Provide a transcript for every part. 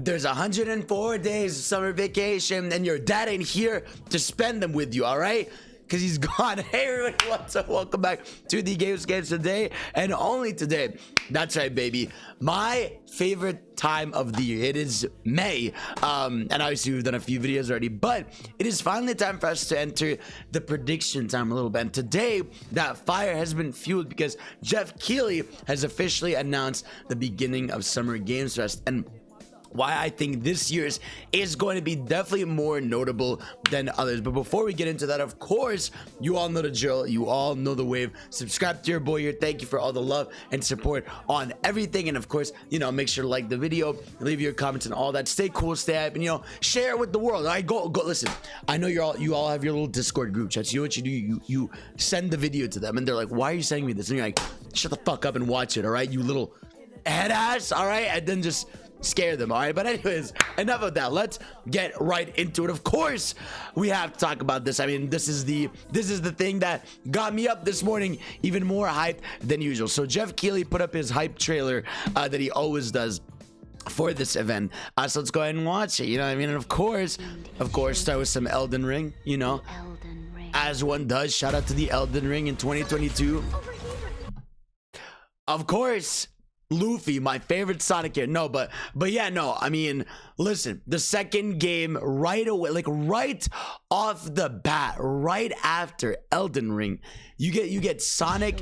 there's 104 days of summer vacation and your dad ain't here to spend them with you, all right? Because he's gone. Hey everybody, what's up? Welcome back to the Gamescast today, and only today. That's right, baby. My favorite time of the year. It is May, and obviously we've done a few videos already, but it is finally time for us to enter the prediction time a little bit. And today, that fire has been fueled because Geoff Keighley has officially announced the beginning of Summer Games Fest, and why I think this year's is going to be definitely more notable than others. But before we get into that, of course, you all know the drill, you all know the wave. Subscribe to your boy here. Thank you for all the love and support on everything, and of course, you know, make sure to like the video, leave your comments and all that. Stay cool, stay hype, and you know, share it with the world. All right, go listen. I know you all have your little Discord group chats. You know what you do? You send the video to them and they're like, why are you sending me this? And you're like, shut the fuck up and watch it, all right, you little head ass, all right? And then just scare them, all right? But anyways, enough of that. Let's get right into it. Of course, we have to talk about this. I mean, this is the thing that got me up this morning even more hyped than usual. So Geoff Keighley put up his hype trailer that he always does for this event. So let's go ahead and watch it. You know what I mean? And of course, start with some Elden Ring, you know, as one does. Shout out to the Elden Ring in 2022. Of course, Luffy, my favorite Sonic character. No, but yeah, no, I mean, listen, the second game right away, like right off the bat, right after Elden Ring, you get Sonic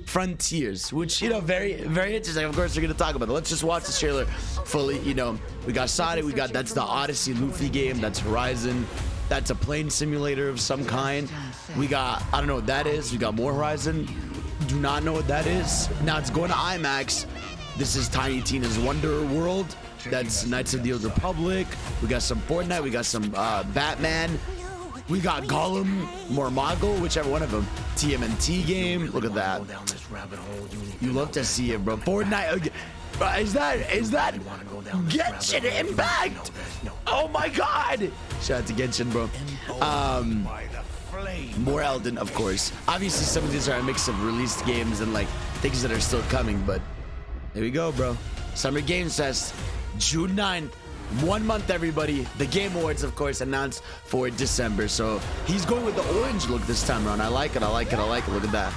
Frontiers, which, you know, very interesting. Of course, we're gonna talk about it. Let's just watch the trailer fully. You know, we got Sonic, that's the Odyssey Luffy game, that's Horizon, that's a plane simulator of some kind. We got, I don't know what that is. We got more Horizon. Do not know what that is. Now it's going to IMAX. This is Tiny Tina's Wonder World. That's Knights of the Old Republic. We got some Fortnite. We got some Batman. We got Gollum, Mormoggle, whichever one of them. TMNT game. Look at that. You love to see it, bro. Fortnite. Is that Genshin Impact? Oh my God! Shout out to Genshin, bro. More Elden, of course. Obviously, some of these are a mix of released games and like things that are still coming, but here we go, bro. Summer Games Fest, June 9th. 1 month, everybody. The Game Awards, of course, announced for December. So he's going with the orange look this time around. I like it. Look at that.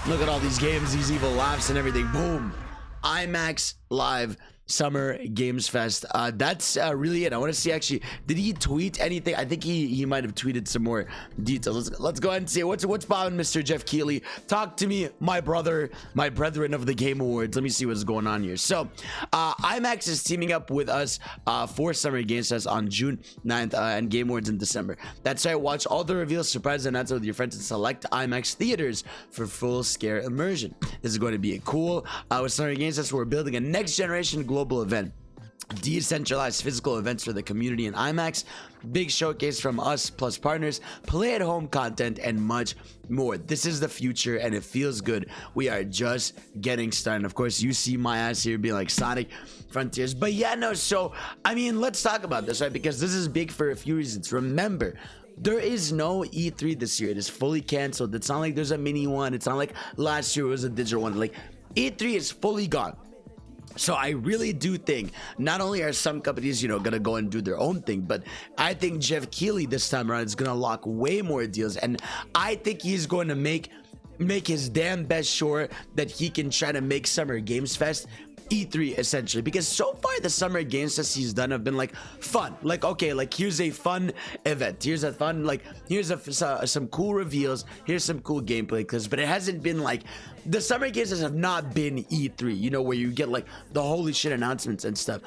Look at all these games, these evil laughs and everything. Boom. IMAX Live Summer Games Fest. That's really it. I want to see, actually, did he tweet anything? I think he might have tweeted some more details. Let's go ahead and see what's popping, Mr. Geoff Keighley. Talk to me, my brother, my brethren of the Game Awards. Let me see what's going on here. So IMAX is teaming up with us for Summer Games Fest on June 9th and Game Awards in December. That's right. Watch all the reveals, surprise announcements with your friends, and select IMAX theaters for full scare immersion. This is going to be cool. With Summer Games Fest, we're building a next generation global event. Decentralized physical events for the community in IMAX, big showcase from us plus partners, play at home content, and much more. This is the future and it feels good. We are just getting started. Of course, you see my ass here being like Sonic Frontiers, but yeah, no, so I mean, let's talk about this, right? Because this is big for a few reasons. Remember, there is no E3 this year. It is fully canceled. It's not like there's a mini one. It's not like last year was a digital one. Like, E3 is fully gone. So I really do think not only are some companies, you know, gonna go and do their own thing, but I think Geoff Keighley this time around is gonna lock way more deals, and I think he's going to make his damn best sure that he can try to make Summer Games Fest E3 essentially, because so far the Summer Games Fest he's done have been like fun, like okay, like here's a fun event, here's a fun, like here's some cool reveals, here's some cool gameplay clips, but it hasn't been like the Summer Games Fest have not been E3, you know, where you get like the holy shit announcements and stuff,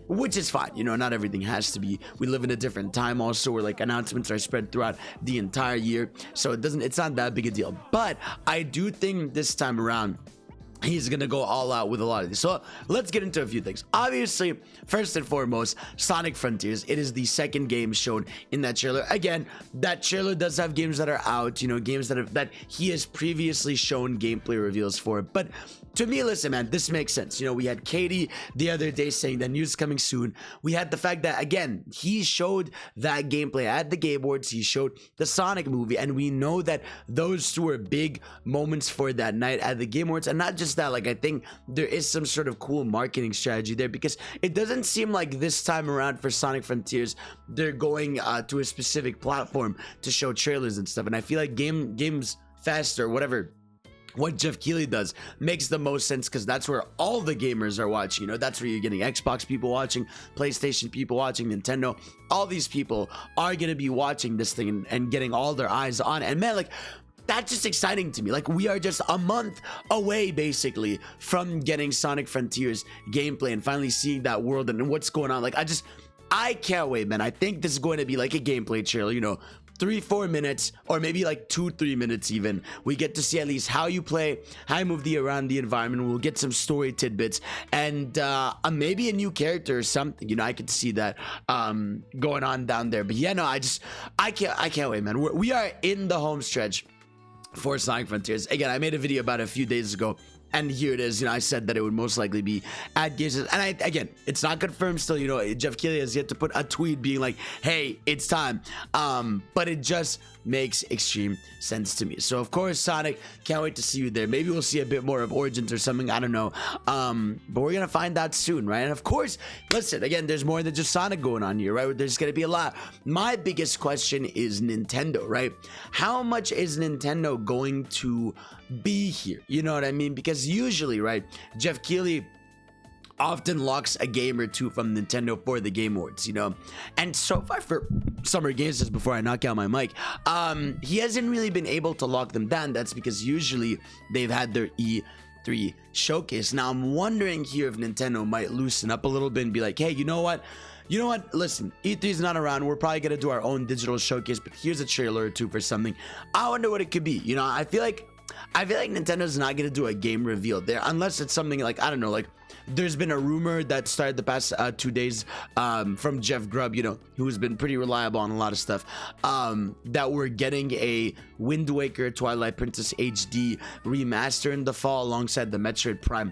which is fine, you know, not everything has to be. We live in a different time also where like announcements are spread throughout the entire year, so it's not that big a deal. But I do think this time around he's gonna go all out with a lot of these. So let's get into a few things. Obviously, first and foremost, Sonic Frontiers. It is the second game shown in that trailer. Again, that trailer does have games that are out, you know, games that he has previously shown gameplay reveals for. But to me, listen, man, this makes sense. You know, we had Katie the other day saying that news is coming soon. We had the fact that, again, he showed that gameplay at the Game Awards. He showed the Sonic movie, and we know that those two were big moments for that night at the Game Awards, and not just just that, like, I think there is some sort of cool marketing strategy there, because it doesn't seem like this time around for Sonic Frontiers they're going to a specific platform to show trailers and stuff. And I feel like Games Fest or whatever, what Jeff Keighley does, makes the most sense, because that's where all the gamers are watching. You know, that's where you're getting Xbox people watching, PlayStation people watching, Nintendo. All these people are gonna be watching this thing and getting all their eyes on it. And man, like, that's just exciting to me. Like, we are just a month away basically from getting Sonic Frontiers gameplay and finally seeing that world and what's going on. Like, I can't wait, man. I think this is going to be like a gameplay trailer, you know, 3-4 minutes, or maybe like 2-3 minutes even. We get to see at least how you play, how you move around the environment. We'll get some story tidbits and maybe a new character or something. You know, I could see that going on down there. But yeah, no, I can't wait, man. We are in the home stretch for Sonic Frontiers. Again, I made a video about it a few days ago, and here it is. You know, I said that it would most likely be at Games, and again, it's not confirmed still. You know, Jeff Keighley has yet to put a tweet being like, hey, it's time. But it just makes extreme sense to me. So of course, Sonic, can't wait to see you there. Maybe we'll see a bit more of Origins or something, I don't know. But we're gonna find out soon, right? And of course, listen, again, there's more than just Sonic going on here, right? There's gonna be a lot. My biggest question is Nintendo, right? How much is Nintendo going to be here? You know what I mean? Because usually, right, Jeff Keighley often locks a game or two from Nintendo for the Game Awards, you know. And so far for Summer Games, just before I knock out my mic, he hasn't really been able to lock them down. That's because usually they've had their E3 showcase. Now I'm wondering here if Nintendo might loosen up a little bit and be like, hey, you know what, listen, E3 is not around, we're probably gonna do our own digital showcase, but here's a trailer or two for something. I wonder what it could be. You know, I feel like Nintendo's not gonna do a game reveal there unless it's something like, I don't know, like there's been a rumor that started the past 2 days from Jeff Grubb, you know, who's been pretty reliable on a lot of stuff, that we're getting a Wind Waker Twilight Princess HD remaster in the fall alongside the Metroid Prime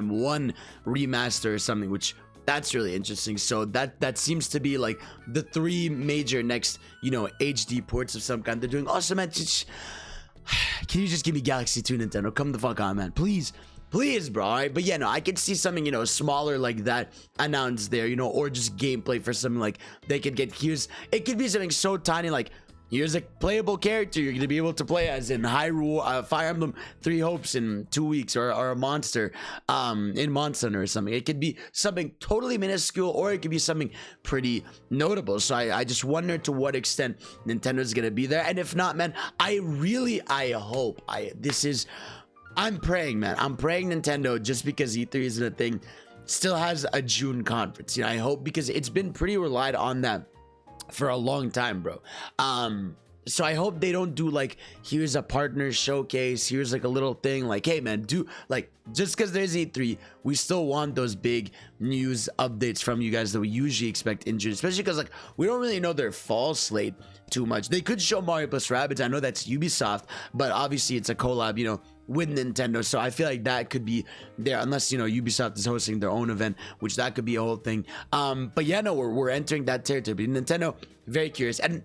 1 remaster or something, which that's really interesting. So that seems to be like the 3 major next, you know, HD ports of some kind they're doing. Also, man, can you just give me Galaxy 2, Nintendo? Come the fuck on, man. Please, bro. All right? But yeah, no, I could see something, you know, smaller like that announced there, you know, or just gameplay for something like they could get. It could be something so tiny, like here's a playable character you're gonna be able to play as in Hyrule, Fire Emblem 3 Hopes in 2 weeks, or a monster in Monster Hunter or something. It could be something totally minuscule, or it could be something pretty notable. So I just wonder to what extent Nintendo's gonna be there. And if not, man, I hope I'm praying, man. I'm praying Nintendo, just because E3 isn't a thing, still has a June conference. You know, I hope, because it's been pretty relied on that for a long time, bro. So I hope they don't do like, here's a partner showcase, here's like a little thing, like, hey man, do like, just because there's E3, we still want those big news updates from you guys that we usually expect in June, especially because like we don't really know their fall slate too much. They could show Mario plus Rabbids. I know that's Ubisoft, but obviously it's a collab, you know, with Nintendo. So I feel like that could be there, unless, you know, Ubisoft is hosting their own event, which that could be a whole thing. But yeah, no, we're entering that territory. But Nintendo, very curious. And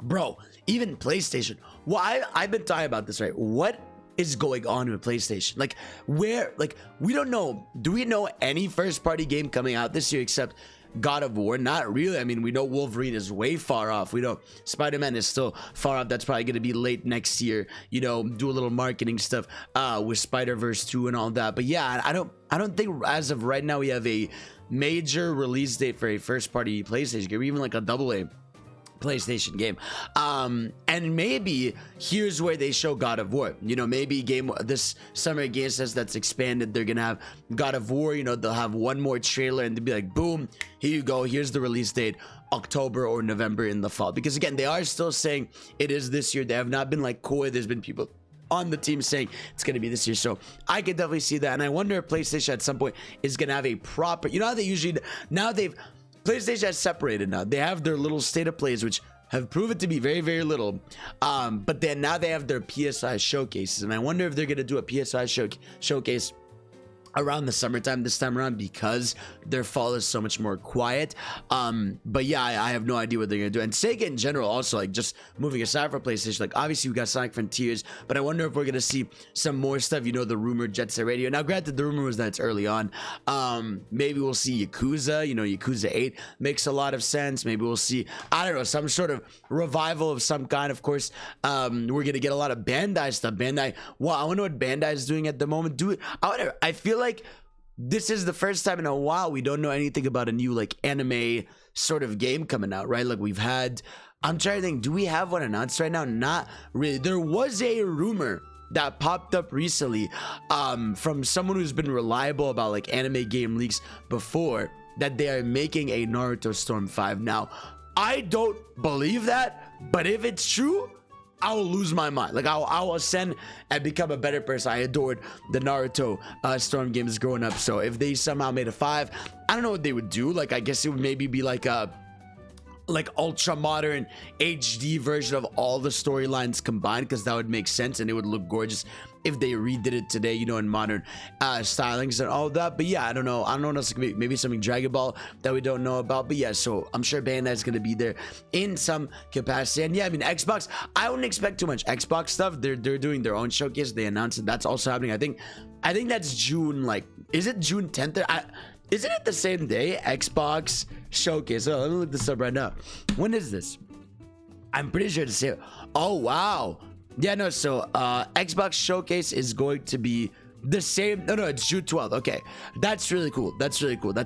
bro, even PlayStation. Well, I've been talking about this, right? What is going on with PlayStation? Like, where, like, we don't know. Do we know any first party game coming out this year except God of War? Not really. I mean, we know Wolverine is way far off. We know Spider-Man is still far off. That's probably going to be late next year, you know, do a little marketing stuff with Spider-Verse 2 and all that. But yeah, I don't think as of right now we have a major release date for a first party PlayStation game, or even like a AA PlayStation game. And maybe here's where they show God of War. You know, maybe this Summer Game Fest that's expanded, they're gonna have God of War. You know, they'll have one more trailer and they'll be like, boom, here you go, here's the release date, October or November in the fall. Because again, they are still saying it is this year. They have not been like coy. There's been people on the team saying it's going to be this year. So I could definitely see that. And I wonder if PlayStation at some point is going to have a proper, you know how they usually, now PlayStation has separated now. They have their little state of plays, which have proven to be very, very little. But then now they have their PSI showcases. And I wonder if they're going to do a PSI showcase around the summertime this time around because their fall is so much more quiet. But yeah, I have no idea what they're gonna do. And Sega in general also, like, just moving aside from PlayStation, like, obviously we got Sonic Frontiers, but I wonder if we're gonna see some more stuff, you know, the rumored Jet Set Radio. Now granted, the rumor was that it's early on. Maybe we'll see Yakuza, you know, Yakuza 8 makes a lot of sense. Maybe we'll see, I don't know, some sort of revival of some kind. Of course, we're gonna get a lot of Bandai stuff. Well, I wonder what Bandai is doing at the moment. I feel like this is the first time in a while we don't know anything about a new, like, anime sort of game coming out, right? Like, I'm trying to think, do we have one announced right now? Not really. There was a rumor that popped up recently from someone who's been reliable about, like, anime game leaks before, that they are making a Naruto Storm 5. Now, I don't believe that, but if it's true, I will lose my mind. Like, I will ascend and become a better person. I adored the Naruto Storm games growing up. So if they somehow made a 5, I don't know what they would do. Like, I guess it would maybe be like a ultra modern HD version of all the storylines combined, because that would make sense and it would look gorgeous if they redid it today, you know, in modern stylings and all that. But yeah, I don't know what else it could be. Maybe something Dragon Ball that we don't know about. But yeah, so I'm sure Bandai is gonna be there in some capacity. And yeah, I mean, Xbox, I wouldn't expect too much Xbox stuff. They're doing their own showcase. They announced it. That's also happening. I think that's June, like, is it June 10th? Isn't it the same day? Xbox showcase. Oh, let me look this up right now. When is this? I'm pretty sure it's the same. Oh wow. Yeah, no, so Xbox showcase is going to be the same. No, it's June 12th. Okay, that's really cool. That's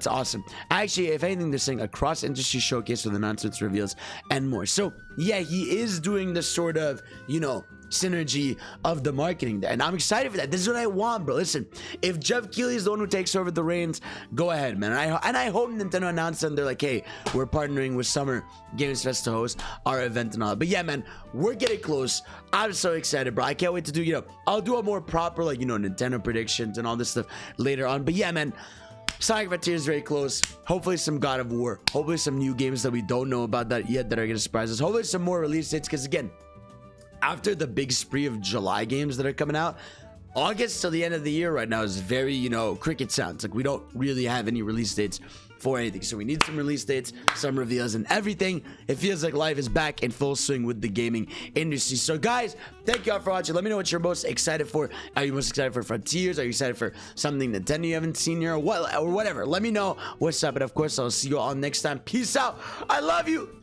awesome. Actually, if anything, they're saying a cross industry showcase with announcements, reveals, and more. So yeah, he is doing this sort of, you know, synergy of the marketing there, and I'm excited for that. This is what I want, bro. Listen, if Jeff Keighley is the one who takes over the reins, go ahead, man. And I hope Nintendo announced them. They're like, hey, we're partnering with Summer Games Fest to host our event and all. But yeah, man, we're getting close. I'm so excited, bro. I can't wait to do, you know, I'll do a more proper, like, you know, Nintendo predictions and all this stuff later on. But yeah, man, Sonic Frontiers is very close. Hopefully some God of War. Hopefully some new games that we don't know about that yet that are gonna surprise us. Hopefully some more release dates, because again, after the big spree of July games that are coming out, August till the end of the year right now is very, you know, cricket sounds. Like, we don't really have any release dates for anything. So we need some release dates, some reveals, and everything. It feels like life is back in full swing with the gaming industry. So guys, thank you all for watching. Let me know what you're most excited for. Are you most excited for Frontiers? Are you excited for something Nintendo you haven't seen here, or what, or whatever? Let me know what's up. And of course, I'll see you all next time. Peace out. I love you.